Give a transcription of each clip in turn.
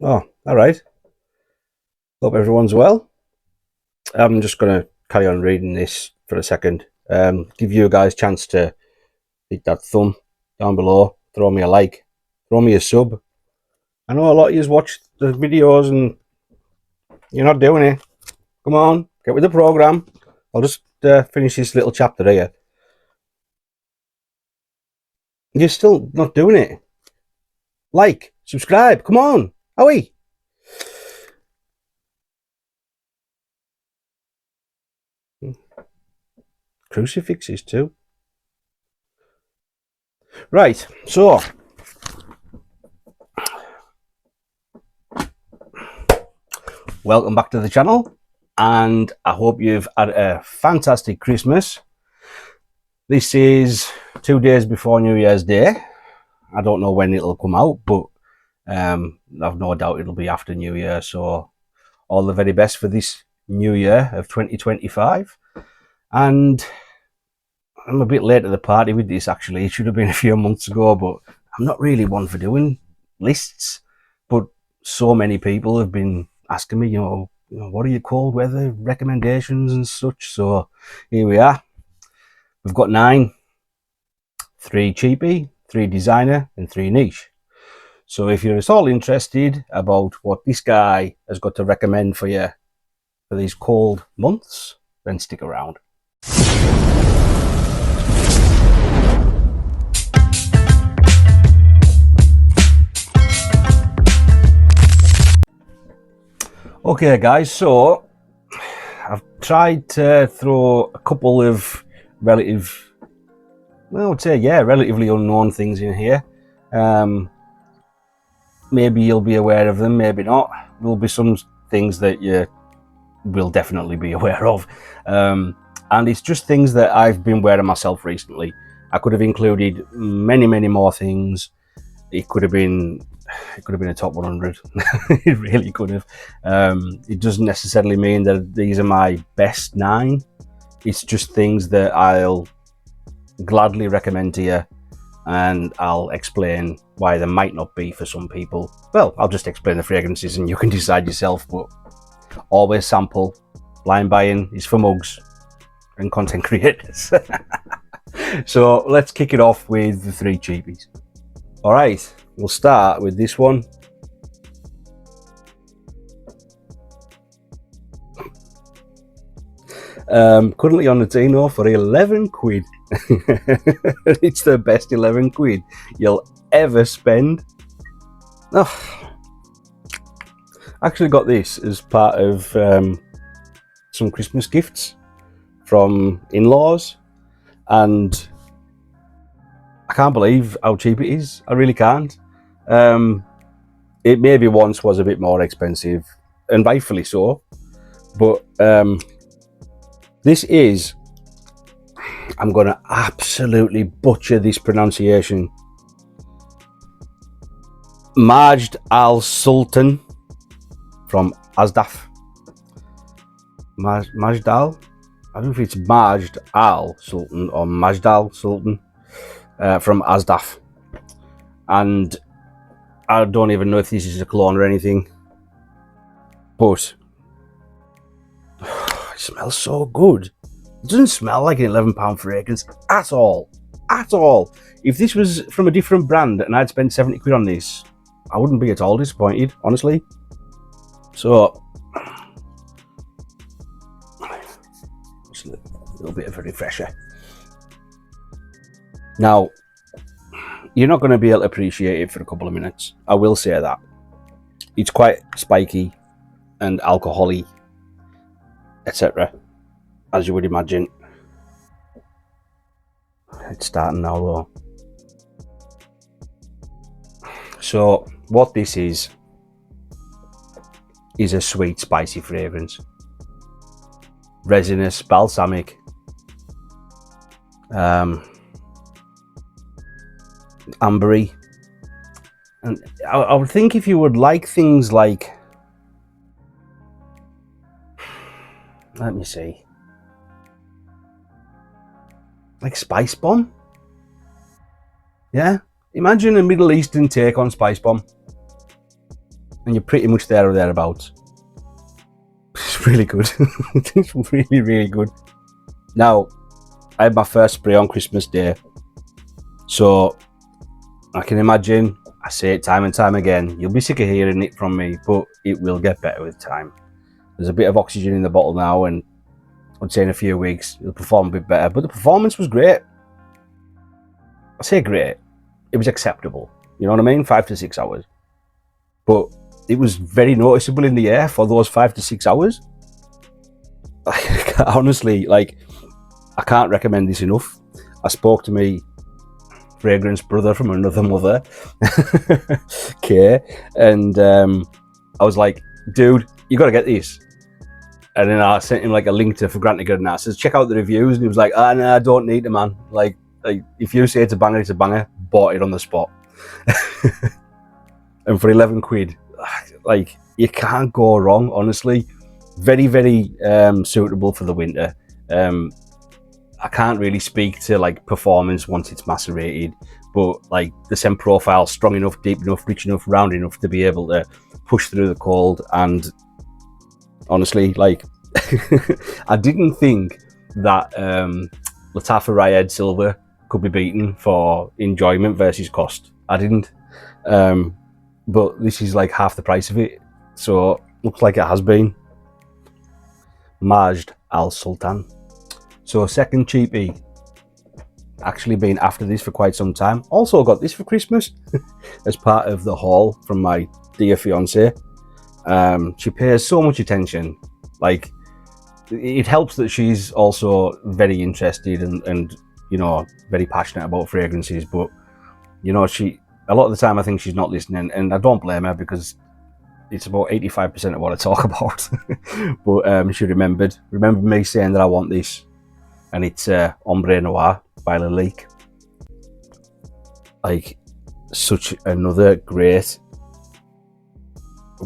Oh, all right. Hope everyone's well. I'm just going to carry on reading this for a second. Give you guys a chance to hit that thumb down below, throw me a like, throw me a sub. I know a lot of you watch the videos and you're not doing it. Come on, get with the program. I'll just finish this little chapter here. You're still not doing it. Like, subscribe, come on. Howie. Crucifixes too. Right, so welcome back to the channel, and I hope you've had a fantastic Christmas. This is 2 days before New Year's Day. I don't know when it'll come out, but I've no doubt it'll be after New Year, so all the very best for this new year of 2025. And I'm a bit late to the party with this, actually. It should have been a few months ago, but I'm not really one for doing lists. But so many people have been asking me, what are your cold weather recommendations and such? So here we are. We've got 9, 3 cheapy, 3 designer, and 3 niche. So if you're at all interested about what this guy has got to recommend for you for these cold months, then stick around. Okay guys, so I've tried to throw a couple of relatively unknown things in here. Maybe you'll be aware of them, maybe not. There'll be some things that you will definitely be aware of. And it's just things that I've been wearing myself recently. I could have included many more things. It could have been a top 100. It really could have. It doesn't necessarily mean that these are my best 9. It's just things that I'll gladly recommend to you, and I'll explain why they might not be for some people. Well, I'll just explain the fragrances and you can decide yourself, but always sample. Blind buying is for mugs and content creators. So let's kick it off with the 3 cheapies. All right, we'll start with this one. Currently on the Tino for 11 quid. It's the best 11 quid you'll ever spend. Oh, actually got this as part of some Christmas gifts from in-laws, and I can't believe how cheap it is. I really can't. It maybe once was a bit more expensive, and rightfully so, but this is, I'm going to absolutely butcher this pronunciation, Majd Al Sultan from Asdaf. Majd Al? I don't know if it's Majd Al Sultan or Majd Al Sultan from Asdaf. And I don't even know if this is a clone or anything, but it smells so good. It doesn't smell like an £11 fragrance at all. At all. If this was from a different brand and I'd spent 70 quid on this, I wouldn't be at all disappointed, honestly. So, just a little bit of a refresher. Now, you're not going to be able to appreciate it for a couple of minutes. I will say that. It's quite spiky and alcohol-y, etc., as you would imagine. It's starting now though. So what this is a sweet spicy fragrance, resinous, balsamic, ambery, and I would think if you would like things like, let me see, like Spicebomb. Yeah, imagine a Middle Eastern take on Spicebomb. and you're pretty much there or thereabouts. It's really good. It's really, really good. Now, I had my first spray on Christmas Day, so I can imagine, I say it time and time again, you'll be sick of hearing it from me, but it will get better with time. There's a bit of oxygen in the bottle now, and I'd say in a few weeks it'll perform a bit better. But the performance was great. I say great, it was acceptable. You know what I mean? 5 to 6 hours. But it was very noticeable in the air for those 5 to 6 hours. Honestly, like, I can't recommend this enough. I spoke to me fragrance brother from another mother, Kay, and I was like, dude, you got to get this. And then I sent him like a link to For Granted Good, and I said, check out the reviews. And he was like, ah, no, I don't need it, man. Like if you say it's a banger, it's a banger. Bought it on the spot. And for 11 quid, like, you can't go wrong, honestly. Very, very suitable for the winter. I can't really speak to like performance once it's macerated, but like the scent profile strong enough, deep enough, rich enough, round enough to be able to push through the cold. And honestly, like, I didn't think that Latafa Rayed Silver could be beaten for enjoyment versus cost. I didn't, but this is like half the price of it, so looks like it has been. Majd Al Sultan. So second cheapie, actually been after this for quite some time. Also got this for Christmas as part of the haul from my dear fiance. She pays so much attention. Like, it helps that she's also very interested and you know, very passionate about fragrances, but you know, a lot of the time I think she's not listening, and I don't blame her, because it's about 85% of what I talk about. But she remembered me saying that I want this, and it's Ombre Noir by Lalique. Like, such another great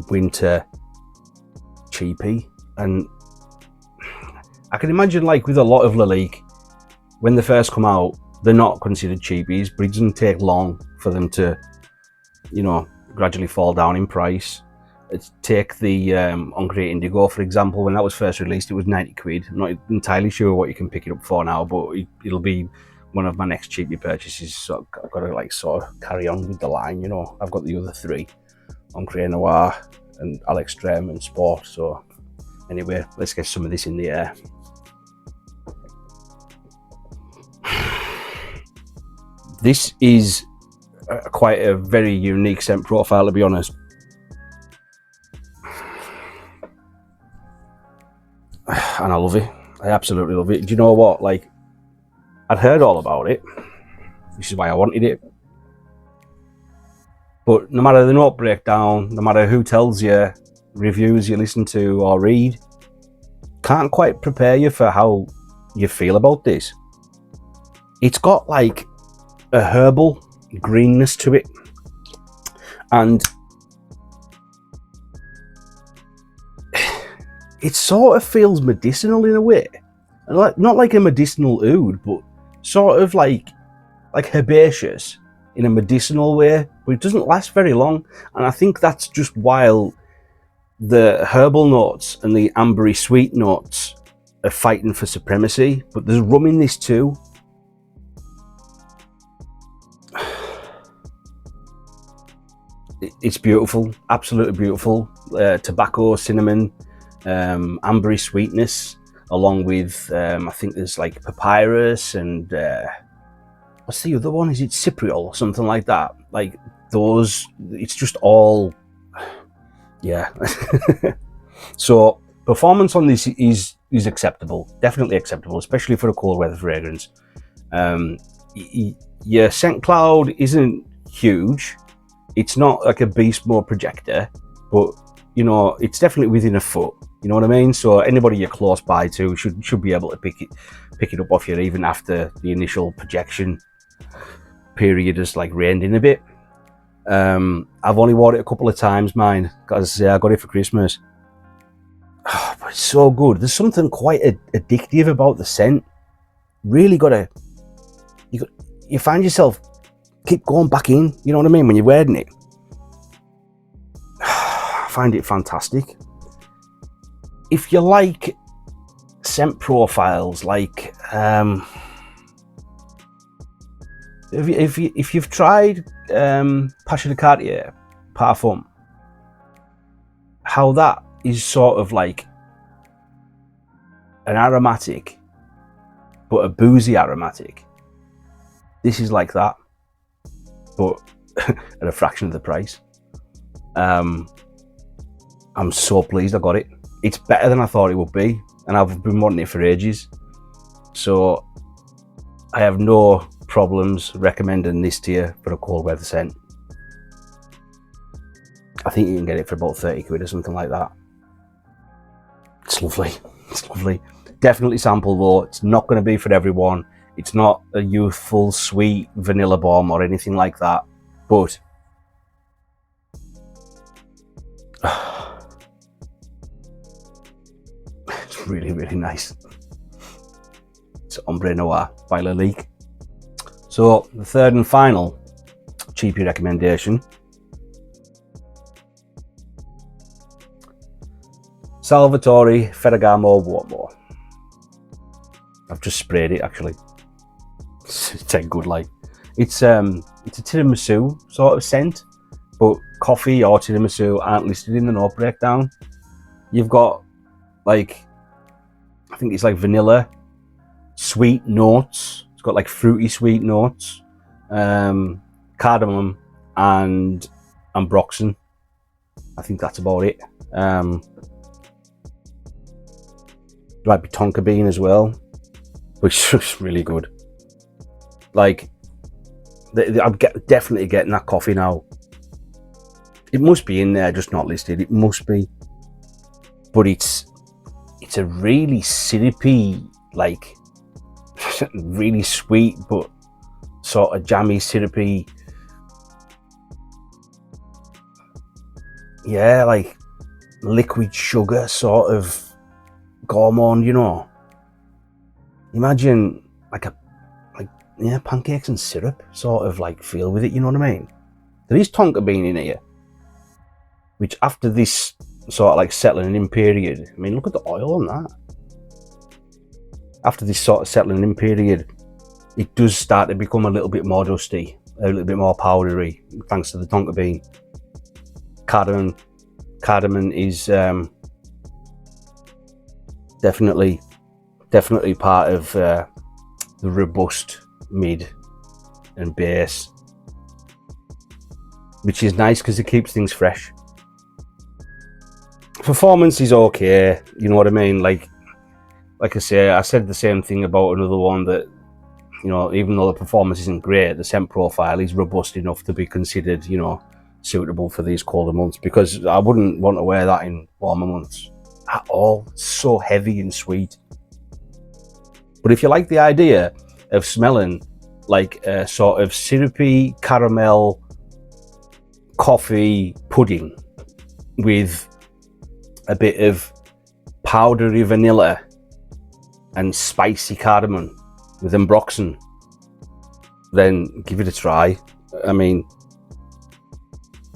winter cheapie. And I can imagine, like, with a lot of Lalique, when they first come out, they're not considered cheapies, but it doesn't take long for them to, you know, gradually fall down in price. Take the Uncreate Indigo, for example. When that was first released, it was 90 quid. I'm not entirely sure what you can pick it up for now, but it'll be one of my next cheapie purchases. So I've got to like sort of carry on with the line, you know. I've got the other three, Uncreate Noir and Al Extreme and Sport. So anyway, let's get some of this in the air. This is quite a very unique scent profile, to be honest. And I love it. I absolutely love it. Do you know what? Like, I'd heard all about it. This is why I wanted it. But no matter the note breakdown, no matter who tells you, reviews you listen to or read, can't quite prepare you for how you feel about this. It's got like a herbal greenness to it, and it sort of feels medicinal in a way, like not like a medicinal oud, but sort of like herbaceous in a medicinal way. But it doesn't last very long, and I think that's just while the herbal notes and the ambery sweet notes are fighting for supremacy. But there's rum in this too. It's beautiful, absolutely beautiful. Tobacco, cinnamon, ambery sweetness, along with I think there's like papyrus and what's the other one? Is it cypriol or something like that? Like those, it's just all, yeah. So performance on this is acceptable, definitely acceptable, especially for a cold weather fragrance. Your scent cloud isn't huge. It's not like a beast mode projector, but you know, it's definitely within a foot. You know what I mean? So anybody you're close by to should be able to pick it up off you, even after the initial projection period has like reined in a bit. I've only worn it a couple of times, mine, because I got it for Christmas. Oh, but it's so good. There's something quite addictive about the scent. Really you find yourself keep going back in, you know what I mean, when you're wearing it. find it fantastic. If you like scent profiles, like if you've tried Passion de Cartier Parfum, how that is sort of like an aromatic, but a boozy aromatic. This is like that, but at a fraction of the price. I'm so pleased I got it. It's better than I thought it would be, and I've been wanting it for ages. So I have no problems recommending this to you for a cold weather scent. I think you can get it for about 30 quid or something like that. It's lovely. It's lovely. Definitely sample though. It's not going to be for everyone. It's not a youthful, sweet vanilla bomb or anything like that. But it's really, really nice. It's Ombre Noir by Lalique. So the third and final cheapy recommendation. Salvatore Ferragamo Uomo. I've just sprayed it actually. It's a good like. It's a tiramisu sort of scent, but coffee or tiramisu aren't listed in the note breakdown. You've got like, I think it's like vanilla, sweet notes. It's got like fruity sweet notes, cardamom and ambroxan. I think that's about it. There might be tonka bean as well, which is really good. Like, I'm definitely getting that coffee now. It must be in there, just not listed. It must be, but it's a really syrupy, like really sweet, but sort of jammy, syrupy. Yeah, like liquid sugar sort of gourmand, you know. Imagine like pancakes and syrup sort of like feel with it, you know what I mean? There is tonka bean in here, which after this sort of like settling in period, I mean, look at the oil on that. After this sort of settling in period, it does start to become a little bit more dusty, a little bit more powdery, thanks to the tonka bean. Cardamom is definitely part of the robust mid and base, which is nice because it keeps things fresh. Performance is okay, you know what I mean? Like I say, I said the same thing about another one that, you know, even though the performance isn't great, the scent profile is robust enough to be considered, you know, suitable for these colder months, because I wouldn't want to wear that in warmer months at all. It's so heavy and sweet. But if you like the idea of smelling like a sort of syrupy caramel coffee pudding with a bit of powdery vanilla and spicy cardamom with ambroxan, then give it a try. I mean,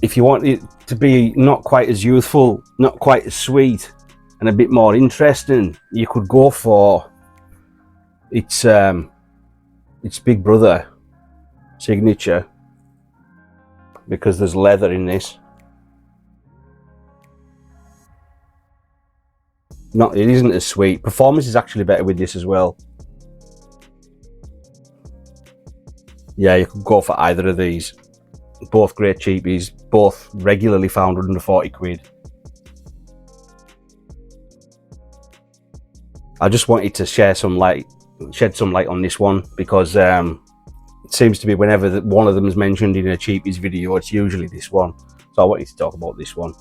if you want it to be not quite as youthful, not quite as sweet, and a bit more interesting, you could go for its Big Brother signature, because there's leather in this. It isn't as sweet. Performance is actually better with this as well. Yeah, you could go for either of these. Both great cheapies, both regularly found under 40 quid. I just wanted to shed some light on this one, because it seems to be whenever one of them is mentioned in a cheapies video, it's usually this one. So I wanted to talk about this one.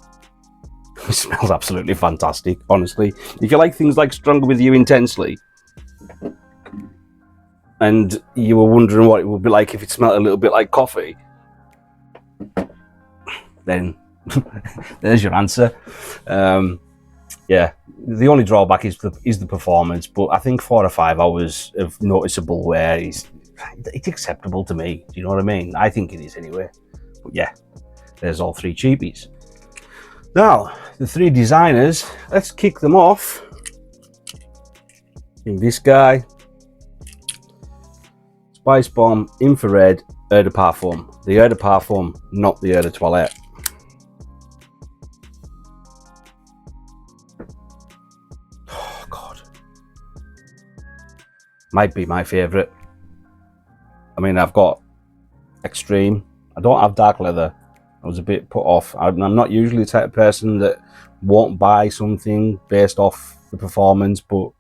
It smells absolutely fantastic, honestly. If you like things like Stronger With You Intensely, and you were wondering what it would be like if it smelled a little bit like coffee, then there's your answer. Yeah, the only drawback is the performance, but I think 4 or 5 hours of noticeable wear it's acceptable to me. Do you know what I mean? I think it is anyway. But yeah, there's all 3 cheapies. Now, the three designers, let's kick them off. In this guy, Spicebomb Infrared Eau de Parfum. The Eau de Parfum, not the Eau de Toilette. Oh, God. Might be my favourite. I mean, I've got Extreme. I don't have dark leather. I was a bit put off. I'm not usually the type of person that won't buy something based off the performance, but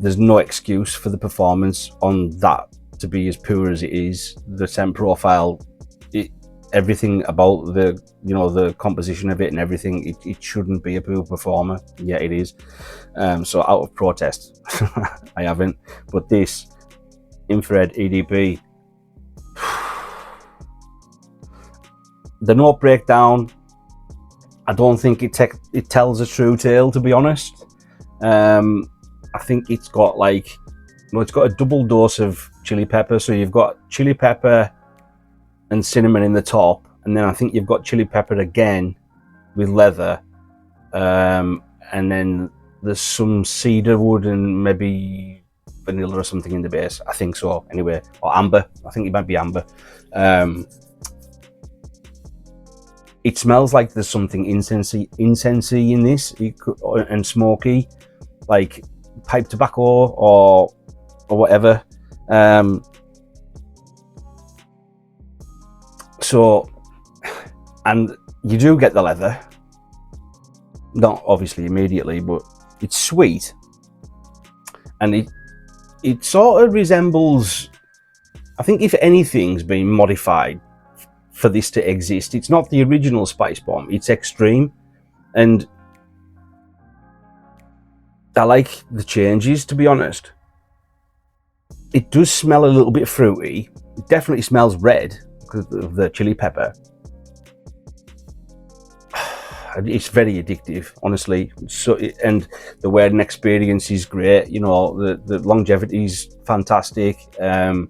there's no excuse for the performance on that to be as poor as it is. The scent profile, everything about the, you know, the composition of it and everything, it shouldn't be a poor performer. Yeah, it is. So out of protest, I haven't. But this Infrared EDP, the note breakdown, I don't think it tells a true tale, to be honest. I think it's got like, well, it's got a double dose of chili pepper. So you've got chili pepper and cinnamon in the top, and then I think you've got chili pepper again with leather, and then there's some cedar wood and maybe vanilla or something in the base. I think so, anyway, or amber. I think it might be amber. It smells like there's something incensey in this, and smoky, like pipe tobacco or whatever. So, and you do get the leather, not obviously immediately, but it's sweet, and it sort of resembles, I think if anything's been modified for this to exist, it's not the original Spicebomb, it's Extreme. And I like the changes, to be honest. It does smell a little bit fruity. It definitely smells red because of the chili pepper. It's very addictive, honestly. So, and the wearing experience is great. You know, the longevity is fantastic, and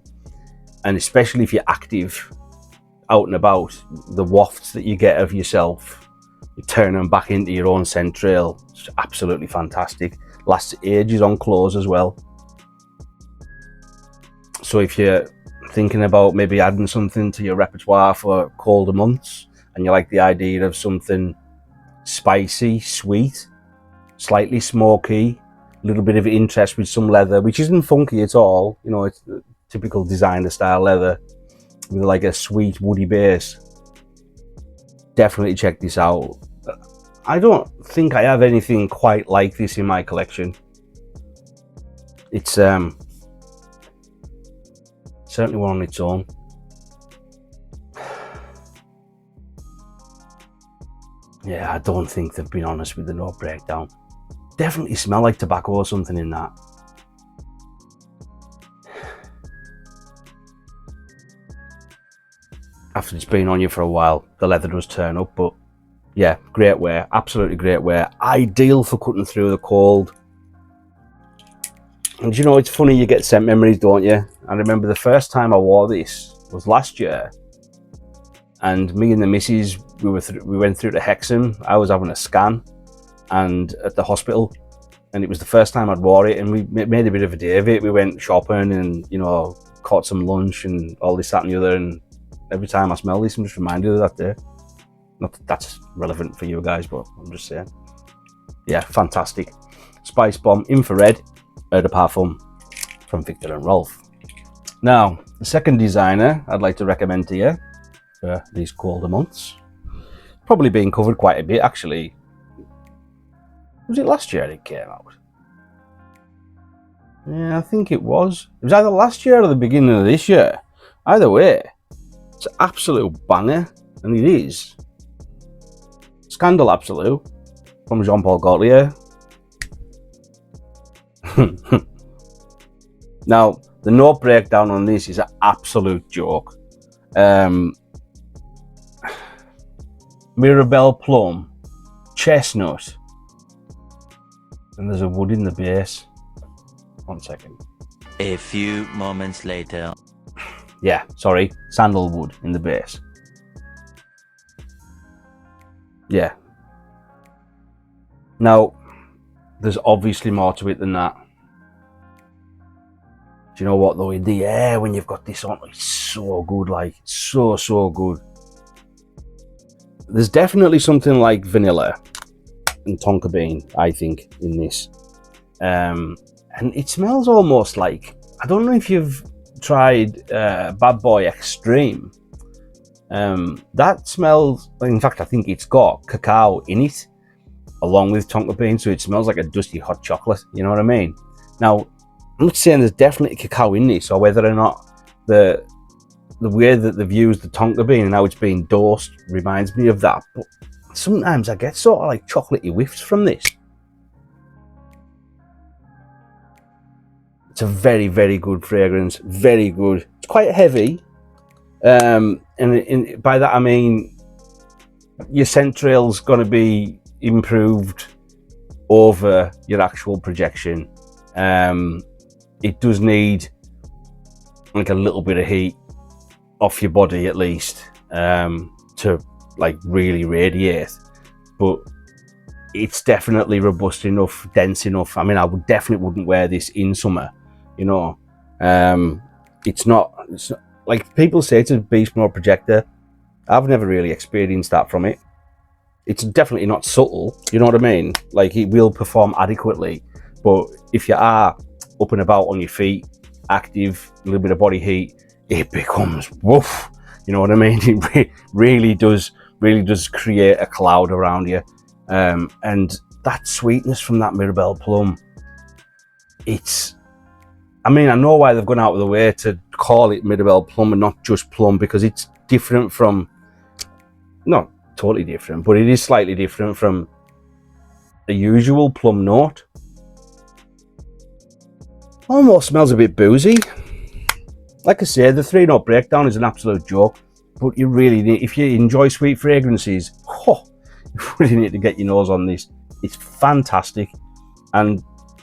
especially if you're active out and about, the wafts that you get of yourself, you turn them back into your own scent trail. It's absolutely fantastic. Lasts ages on clothes as well. So if you're thinking about maybe adding something to your repertoire for colder months, and you like the idea of something spicy, sweet, slightly smoky, a little bit of interest with some leather, which isn't funky at all, you know, it's the typical designer style leather with like a sweet woody base, definitely check this out. I don't think I have anything quite like this in my collection. It's certainly one on its own. Yeah, I don't think they've been honest with the note breakdown. Definitely smell like tobacco or something in that. After it's been on you for a while, the leather does turn up, but yeah, great wear, absolutely great wear. Ideal for cutting through the cold. And you know, it's funny, you get scent memories, don't you? I remember the first time I wore this was last year, and me and the missus, we went through to Hexham. I was having a scan and at the hospital, and it was the first time I'd wore it, and we made a bit of a day of it. We went shopping and, you know, caught some lunch and all this, that and the other, and every time I smell this, I'm just reminded of that day. Not that that's relevant for you guys, but I'm just saying. Yeah, fantastic. Spicebomb Infrared Eau de Parfum from Viktor and Rolf. Now, the second designer I'd like to recommend to you for these colder months, probably being covered quite a bit actually. Was it last year it came out? Yeah, I think it was. It was either last year or the beginning of this year. Either way, it's an absolute banger, and it is Bottled Absolu from Jean-Paul Gaultier. Now, the note breakdown on this is an absolute joke. Mirabelle plum, chestnut, and there's a wood in the base. 1 second. A few moments later. Yeah, sorry, sandalwood in the base. Yeah, Now, there's obviously more to it than that. Do you know what though? In the air, when you've got this on, it's so good, like so good. There's definitely something like vanilla and tonka bean, I think, in this. And it smells almost like, I don't know if you've tried Bad Boy Extreme. That smells, in fact, I think it's got cacao in it, along with tonka bean, so it smells like a dusty hot chocolate, you know what I mean? Now, I'm not saying there's definitely cacao in this, or whether or not the way that they've used the tonka bean and how it's being dosed reminds me of that, but sometimes I get sort of like chocolatey whiffs from this. It's a very good fragrance, very good. It's quite heavy, and by that I mean your scent trail's going to be improved over your actual projection. It does need like a little bit of heat off your body at least to like really radiate, but it's definitely robust enough, dense enough. I mean, I definitely wouldn't wear this in summer, you know. It's not like people say it's a beast mode projector. I've never really experienced that from it. It's definitely not subtle, you know what I mean? Like, it will perform adequately, but if you are up and about on your feet, active, a little bit of body heat, it becomes woof, you know what I mean? It really does create a cloud around you. And that sweetness from that Mirabelle plum, it's, I mean, I know why they've gone out of the way to call it Mirabelle plum and not just plum, because it's different from, not totally different, but it is slightly different from the usual plum note. Almost smells a bit boozy. Like I say, the 3-note breakdown is an absolute joke, but you really need, if you enjoy sweet fragrances, you really need to get your nose on this. It's fantastic, and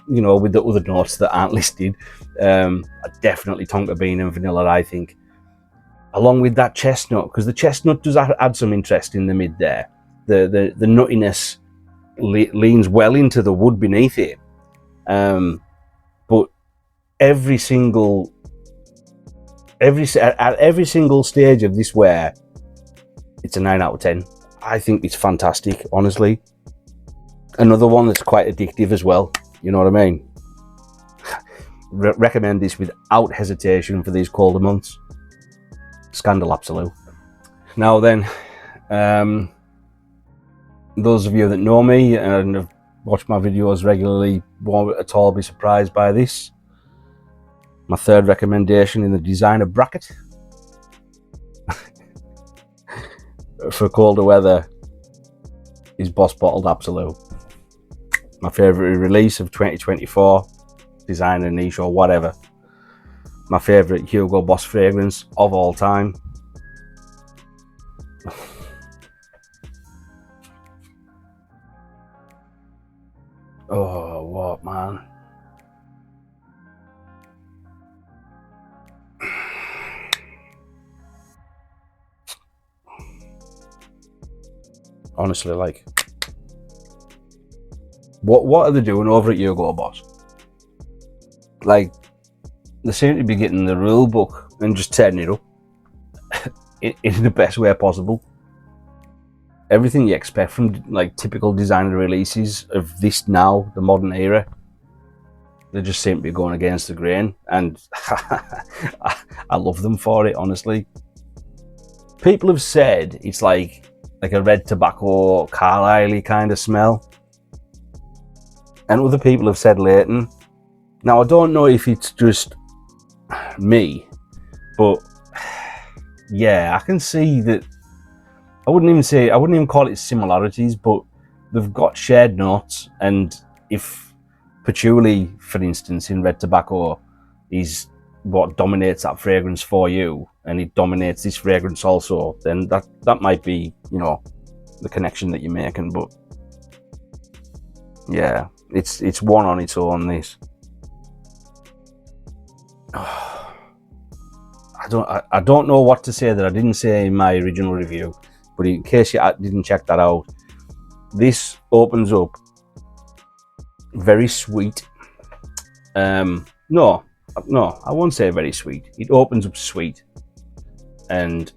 you know, with the other notes that aren't listed, definitely tonka bean and vanilla, I think, along with that chestnut, because the chestnut does add some interest in the mid there. The nuttiness leans well into the wood beneath it, but at every single stage of this wear, it's a 9 out of 10. I think it's fantastic, honestly. Another one that's quite addictive as well, you know what I mean? Recommend this without hesitation for these colder months. Bottled Absolu. Now then, those of you that know me and have watched my videos regularly won't at all be surprised by this. My third recommendation in the designer bracket for colder weather is Boss Bottled Absolu. My favourite release of 2024, designer niche or whatever. My favourite Hugo Boss fragrance of all time. Oh, what, man? Honestly, like, what are they doing over at Hugo Boss? Like, they seem to be getting the rule book and just turning it up in the best way possible. Everything you expect from like typical designer releases of this now, the modern era, they just seem to be going against the grain, and I love them for it, honestly. People have said it's like a red tobacco, Carlisle kind of smell, and other people have said Leighton. Now, I don't know if it's just me, but yeah, I can see that. I wouldn't even call it similarities, but they've got shared notes. And if patchouli, for instance, in red tobacco is what dominates that fragrance for you, and it dominates this fragrance also, then that might be, you know, the connection that you're making. But yeah, it's one on its own, this. I don't know what to say that I didn't say in my original review, but in case you didn't check that out, this opens up very sweet. No, I won't say very sweet. It opens up sweet and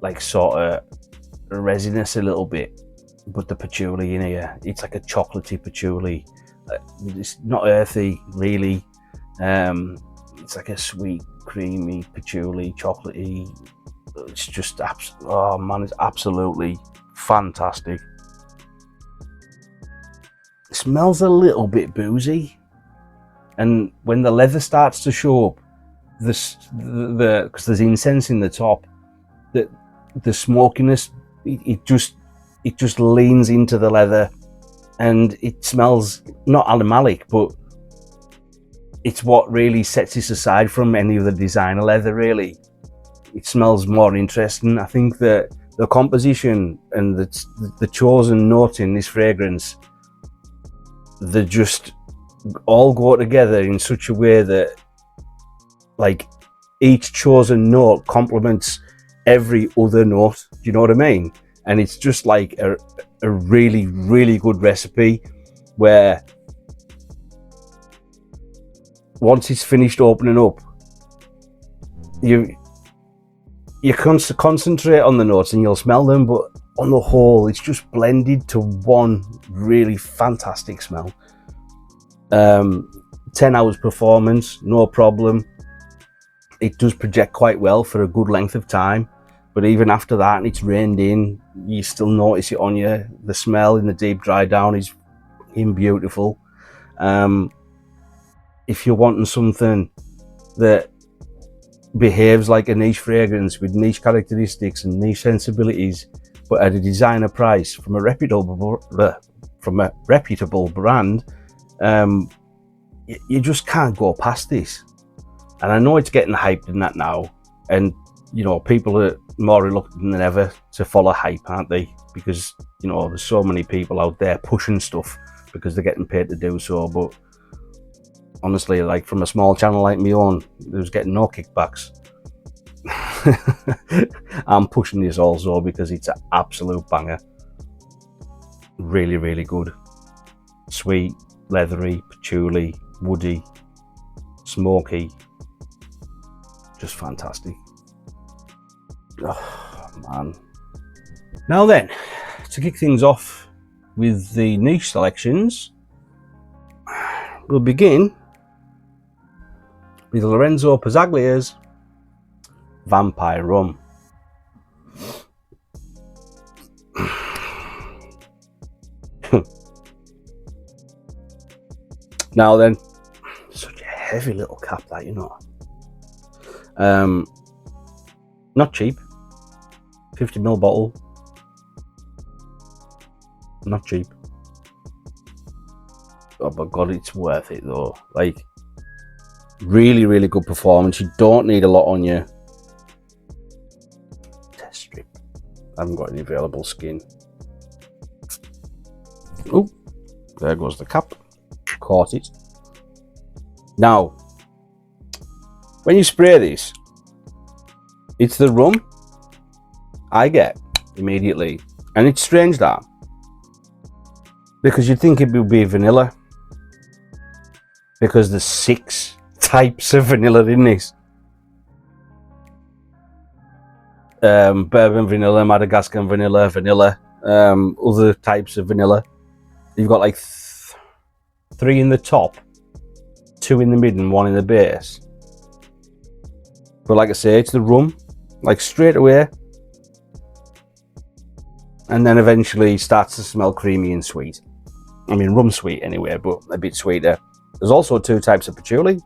like sort of resinous a little bit, but the patchouli in here, it's like a chocolatey patchouli. It's not earthy really. It's like a sweet, creamy patchouli, chocolatey. It's just oh man, it's absolutely fantastic. It smells a little bit boozy, and when the leather starts to show up, because there's incense in the top, the smokiness, it just leans into the leather, and it smells not animalic, but it's what really sets this aside from any of the designer leather. Really, it smells more interesting. I think that the composition and the chosen notes in this fragrance, they just all go together in such a way that like each chosen note complements every other note. Do you know what I mean? And it's just like a really, really good recipe where once it's finished opening up, you concentrate on the notes and you'll smell them, but on the whole, it's just blended to one really fantastic smell. 10 hours performance, no problem. It does project quite well for a good length of time, but even after that and it's rained in, you still notice it on you. The smell in the deep dry down is beautiful. If you're wanting something that behaves like a niche fragrance with niche characteristics and niche sensibilities, but at a designer price from a reputable brand, you just can't go past this. And I know it's getting hyped in that now, and you know, people are more reluctant than ever to follow hype, aren't they? Because you know, there's so many people out there pushing stuff because they're getting paid to do so. But honestly, like from a small channel like my own, who's getting no kickbacks, I'm pushing this also because it's an absolute banger. Really, really good. Sweet, leathery, patchouli, woody, smoky. Just fantastic. Oh man. Now then, to kick things off with the niche selections, we'll begin with Lorenzo Pizzaglia's Vampire Rum. Now then, such a heavy little cap that, you know. Not cheap. 50ml bottle. Not cheap. Oh my god, it's worth it though. Like, really, really good performance. You don't need a lot on you. Test strip. I haven't got any available skin. Oh, there goes the cap. Caught it. Now, when you spray this, it's the rum I get immediately. And it's strange that, because you'd think it would be vanilla, because there's 6 types of vanilla in this. Bourbon vanilla, Madagascar vanilla, other types of vanilla. You've got like 3 in the top, 2 in the mid and 1 in the base. But like I say, it's the rum, like straight away. And then eventually starts to smell creamy and sweet. I mean, rum sweet anyway, but a bit sweeter. There's also 2 types of patchouli.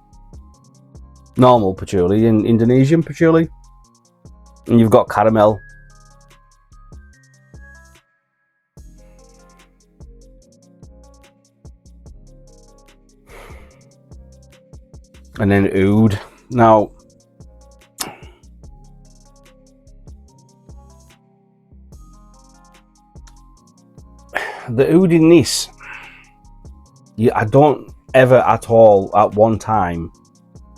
Normal patchouli and Indonesian patchouli. And you've got caramel. And then oud. Now, the oud in this, I don't ever at all at one time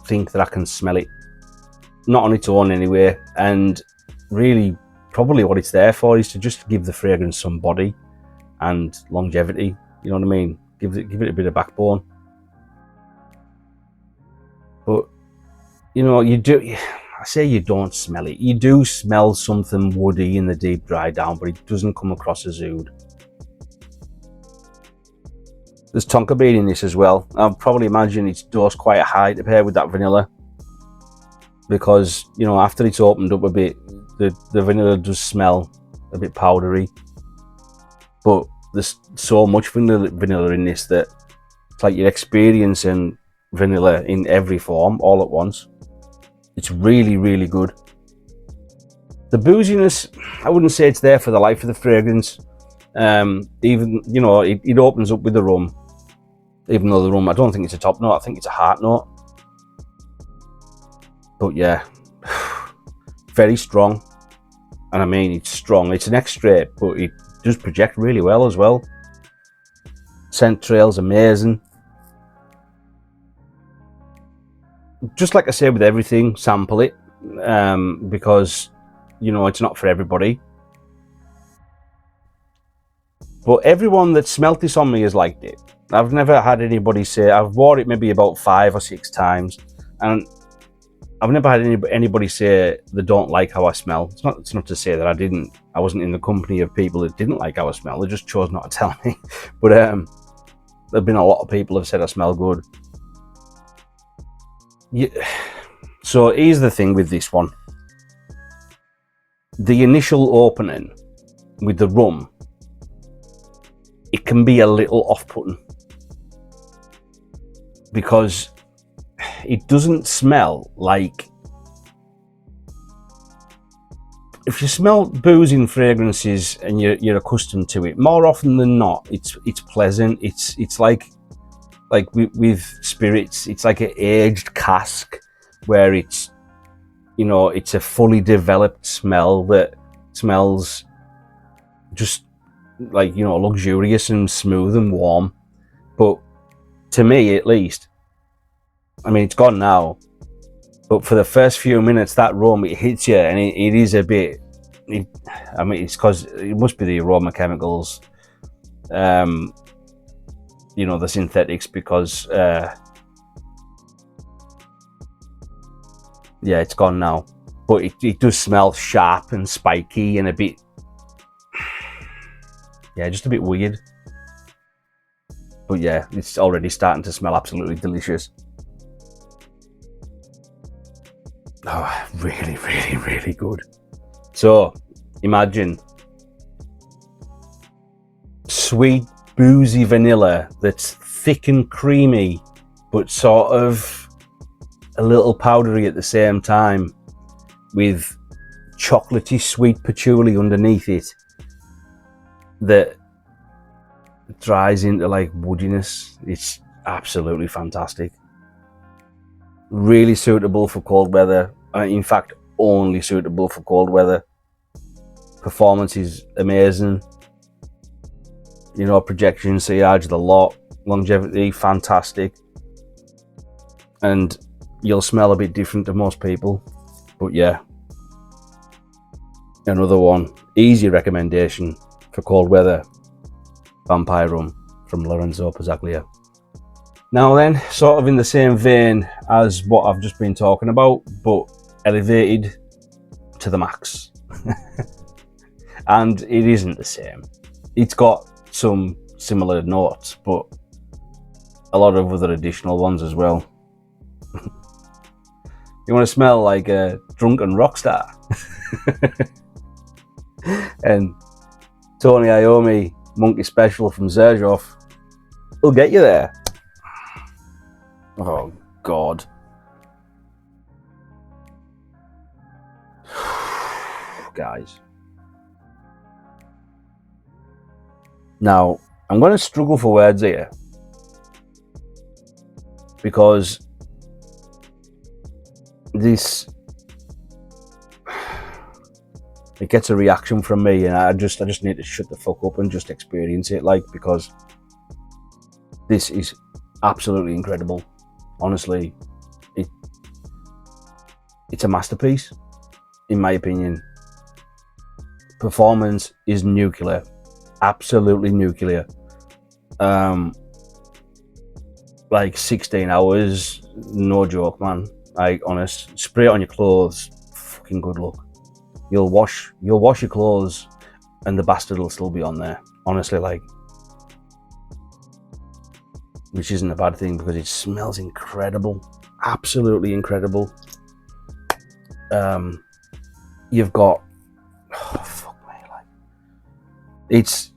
think that I can smell it. Not on its own anyway. And really, probably what it's there for is to just give the fragrance some body and longevity. You know what I mean? give it a bit of backbone. But you know, you do. I say you don't smell it. You do smell something woody in the deep dry down, but it doesn't come across as oud. There's tonka bean in this as well. I'll probably imagine it's dosed quite high to pair with that vanilla, because you know, after it's opened up a bit, the vanilla does smell a bit powdery. But there's so much vanilla in this that it's like you're experiencing vanilla in every form all at once. It's really, really good. The booziness, I wouldn't say it's there for the life of the fragrance. Even, you know, it opens up with the rum. Even though the rum, I don't think it's a top note, I think it's a heart note. But yeah, very strong. And I mean, it's strong. It's an extra, but it does project really well as well. Scent trail's amazing. Just like I say with everything, sample it, because you know it's not for everybody. But everyone that smelt this on me has liked it. I've never had anybody say, I've wore it maybe about 5 or 6 times, and I've never had anybody say they don't like how I smell. It's not to say that I wasn't in the company of people that didn't like how I smell. They just chose not to tell me. But there've been a lot of people who have said I smell good. Yeah. So here's the thing with this one. The initial opening with the rum, it can be a little off-putting, because it doesn't smell like, if you smell boozing fragrances and you're accustomed to it, more often than not, it's pleasant. It's like with spirits, it's like an aged cask where it's, you know, it's a fully developed smell that smells just like, you know, luxurious and smooth and warm. But to me, at least, I mean, it's gone now, but for the first few minutes, that rum, it hits you, and it is a bit, I mean, it's because it must be the aroma chemicals, you know, the synthetics, because yeah, it's gone now, but it does smell sharp and spiky and a bit, yeah, just a bit weird. But yeah, it's already starting to smell absolutely delicious. Oh, really, really, really good. So imagine sweet, boozy vanilla that's thick and creamy, but sort of a little powdery at the same time, with chocolatey sweet patchouli underneath it that dries into like woodiness. It's absolutely fantastic. Really suitable for cold weather. In fact, only suitable for cold weather. Performance is amazing. You know, projection, sillage, the lot, longevity, fantastic. And you'll smell a bit different to most people. But yeah, another one, easy recommendation for cold weather. Vampire Rum from Lorenzo Pizzaglia. Now then, sort of in the same vein as what I've just been talking about, but elevated to the max. And it isn't the same. It's got some similar notes, but a lot of other additional ones as well. You want to smell like a drunken rock star? And Tony Iommi Monkey Special from Xerjoff will get you there. Oh God. Guys. Now, I'm going to struggle for words here, because this, it gets a reaction from me, and I just need to shut the fuck up and just experience it, like, because this is absolutely incredible. Honestly, it's a masterpiece, in my opinion. Performance is nuclear, absolutely nuclear. like 16 hours, no joke, man. Like, honest, spray it on your clothes, fucking good luck. You'll wash your clothes and the bastard will still be on there, honestly, like, which isn't a bad thing because it smells incredible, absolutely incredible. You've got, oh, fuck me, like, it's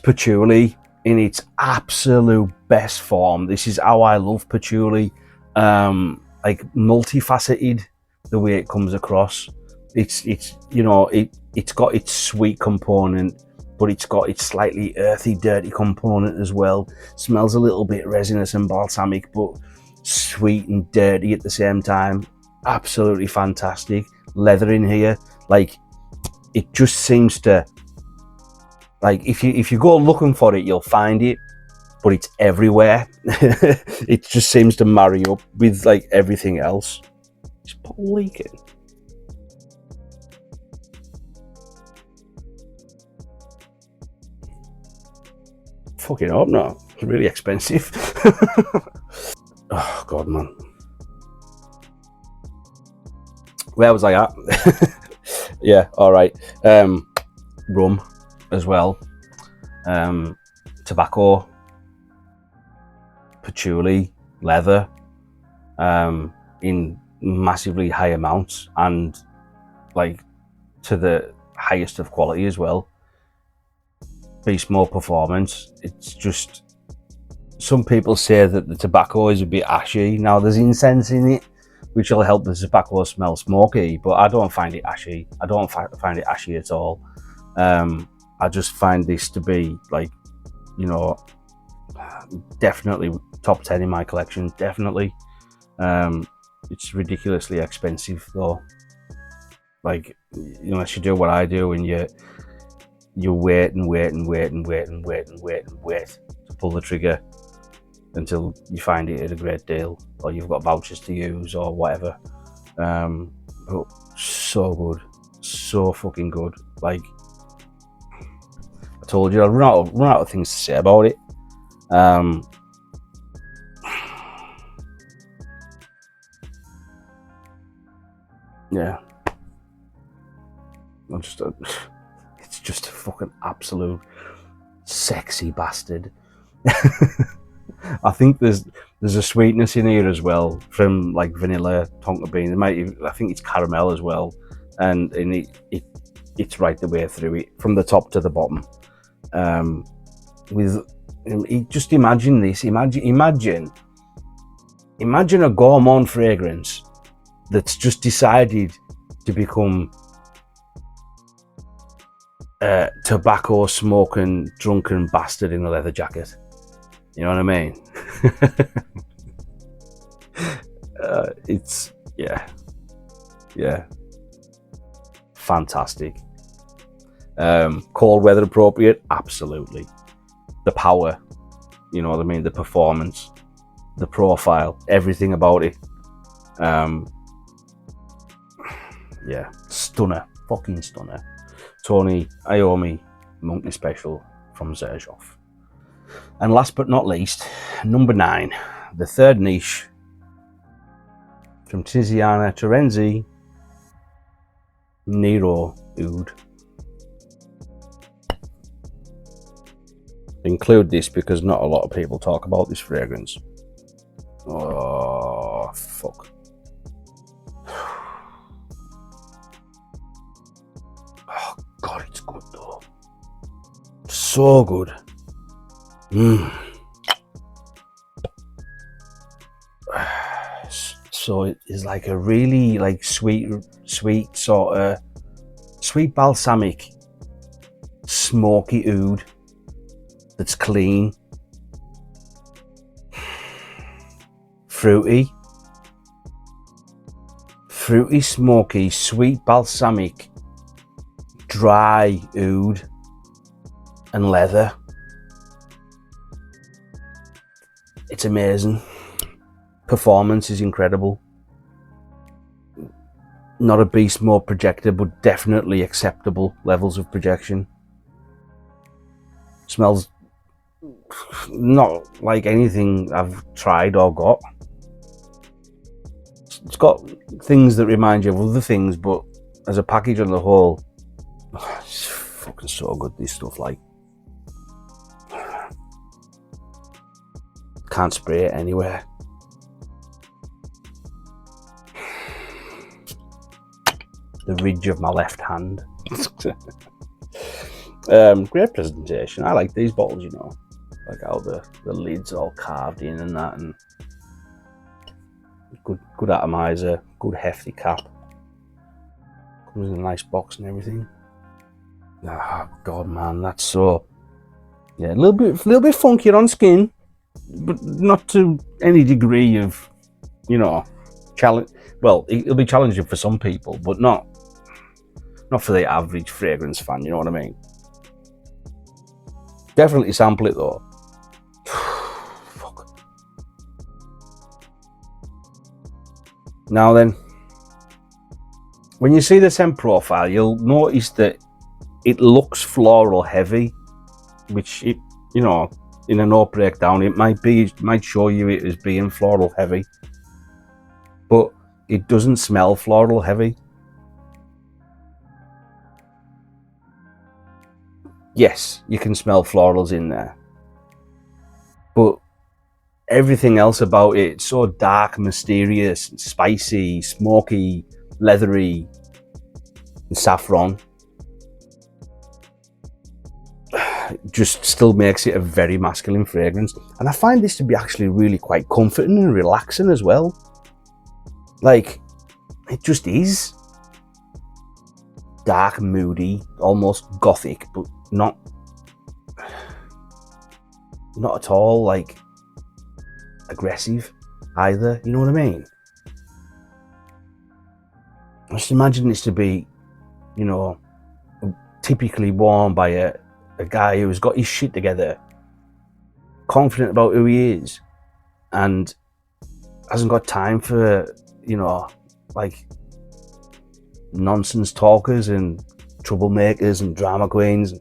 patchouli in its absolute best form. This is how I love patchouli, like multifaceted, the way it comes across. It's you know, it's got its sweet component, but it's got its slightly earthy, dirty component as well. Smells a little bit resinous and balsamic, but sweet and dirty at the same time. Absolutely fantastic. Leather in here, like, it just seems to, like, if you go looking for it, you'll find it, but it's everywhere. It just seems to marry up with like everything else. It's leaking. Fucking hope not. It's really expensive. Oh god, man. Where was I at? Yeah, all right. Rum as well. Tobacco, patchouli, leather, in massively high amounts and like to the highest of quality as well. Beast mode performance. It's just, some people say that the tobacco is a bit ashy. Now there's incense in it, which will help the tobacco smell smoky, but I don't find it ashy. I don't find it ashy at all. I just find this to be, like, you know, definitely top 10 in my collection, definitely. It's ridiculously expensive though. Like, unless you do what I do and you wait and wait and wait and wait and wait and wait and wait to pull the trigger until you find it at a great deal, or you've got vouchers to use or whatever. But so good, so fucking good. Like I told you, I'll run out of things to say about it. Yeah, it's just a fucking absolute sexy bastard. I think there's a sweetness in here as well from like vanilla, tonka bean. I think it's caramel as well, and it's right the way through it from the top to the bottom. Just imagine this. Imagine a gourmand fragrance that's just decided to become tobacco smoking drunken bastard in a leather jacket. You know what I mean? It's yeah, fantastic. Cold weather appropriate, absolutely. The power, you know what I mean? The performance, the profile, everything about it. Yeah, stunner, fucking stunner. Tony Iommi monthly special from Xerjoff. And last but not least, number 9, the third niche from Tiziana Terenzi, Nero Oud. Include this because not a lot of people talk about this fragrance. Oh, fuck. Oh, God, it's good though. So good. So it is like a really like sweet sort of sweet balsamic smoky oud that's clean, fruity, smoky, sweet balsamic, dry oud and leather. It's amazing. Performance is incredible. Not a beast mode projector, but definitely acceptable levels of projection. Smells not like anything I've tried or got. It's got things that remind you of other things, but as a package on the whole, it's fucking so good, this stuff. Like, can't spray it anywhere. The ridge of my left hand. Great presentation. I like these bottles, you know, like how the lid's all carved in and that, and good atomizer, good hefty cap. Comes in a nice box and everything. Oh god, man, that's so, yeah, a little bit funkier on skin, but not to any degree of, you know, challenge. Well, it'll be challenging for some people, but not for the average fragrance fan, you know what I mean? Definitely sample it though. Fuck. Now then, when you see the scent profile, you'll notice that it looks floral heavy, which it, you know, in a note breakdown, it might show you it as being floral heavy, but it doesn't smell floral heavy. Yes, you can smell florals in there, but everything else about it, it's so dark, mysterious, spicy, smoky, leathery, and saffron. Just still makes it a very masculine fragrance, and I find this to be actually really quite comforting and relaxing as well. Like, it just is dark, moody, almost gothic, but not at all like aggressive either, you know what I mean? Just imagine this to be, you know, typically worn by a guy who's got his shit together, confident about who he is, and hasn't got time for, you know, like nonsense talkers and troublemakers and drama queens.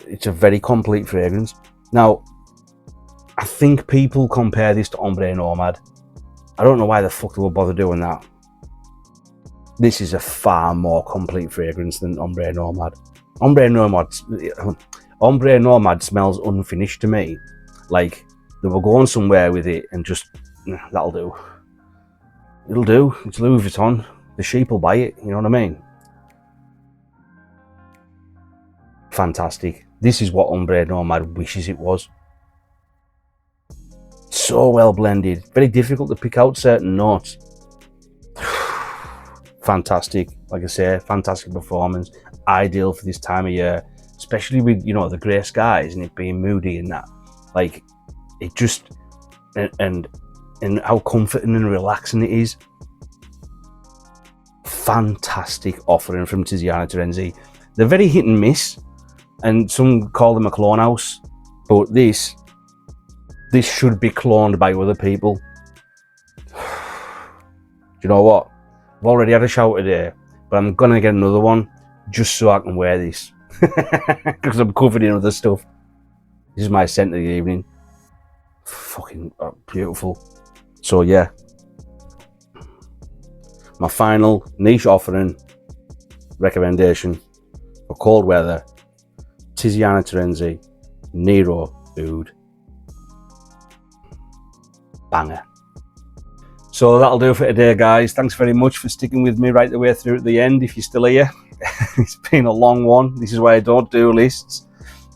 It's a very complete fragrance. Now, I think people compare this to Ombre Nomad. I don't know why the fuck they would bother doing that. This is a far more complete fragrance than Ombre Nomad. Ombre Nomad smells unfinished to me. Like they were going somewhere with it and just, that'll do. It'll do. It's Louis Vuitton. The sheep will buy it, you know what I mean? Fantastic. This is what Ombre Nomad wishes it was. So well blended. Very difficult to pick out certain notes. Fantastic. Like I say, fantastic performance. Ideal for this time of year, especially with, you know, the grey skies and it being moody and that. Like, it just, and how comforting and relaxing it is. Fantastic offering from Tiziana Terenzi. They're very hit and miss, and some call them a clone house, but this should be cloned by other people. Do you know what? I've already had a shower today, but I'm gonna get another one just so I can wear this because I'm covered in other stuff. This is my scent of the evening. Fucking beautiful. So yeah, my final niche offering recommendation for cold weather: Tiziana Terenzi Nero Oud. Banger. So that'll do for today, guys. Thanks very much for sticking with me right the way through at the end, if you're still here. It's been a long one. This is why I don't do lists.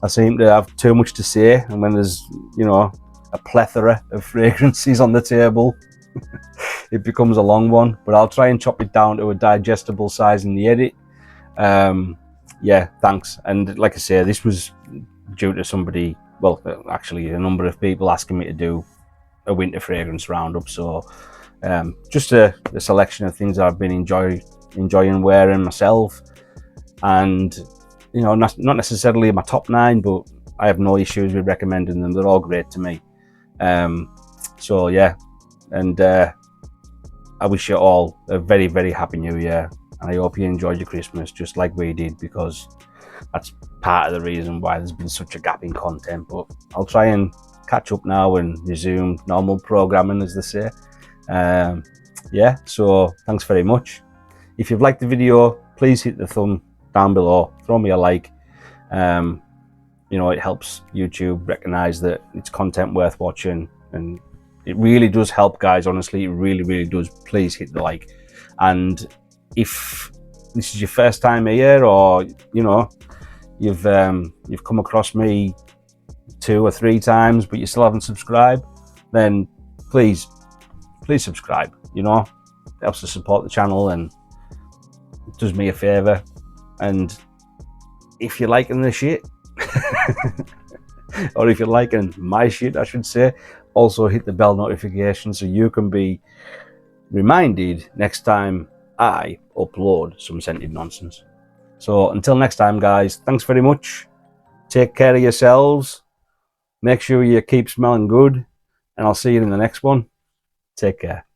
I seem to have too much to say, and when there's, you know, a plethora of fragrances on the table, it becomes a long one. But I'll try and chop it down to a digestible size in the edit. Yeah, thanks. And like I say, this was due to somebody, well, actually a number of people asking me to do a winter fragrance roundup. So just a selection of things that I've been enjoying wearing myself, and, you know, not necessarily my top 9, but I have no issues with recommending them. They're all great to me. So yeah, and I wish you all a very, very happy new year, and I hope you enjoyed your Christmas just like we did, because that's part of the reason why there's been such a gap in content, but I'll try and catch up now and resume normal programming, as they say. Yeah, so thanks very much. If you've liked the video, please hit the thumb down below, throw me a like. You know, it helps YouTube recognize that it's content worth watching, and it really does help, guys. Honestly, it really does. Please hit the like. And if this is your first time here, or you know, you've come across me 2 or 3 times but you still haven't subscribed, then please subscribe. You know, it helps to support the channel and it does me a favor. And if you're liking the shit or if you're liking my shit, I should say, also hit the bell notification so you can be reminded next time I upload some scented nonsense. So until next time, guys, thanks very much. Take care of yourselves. Make sure you keep smelling good, and I'll see you in the next one. Take care.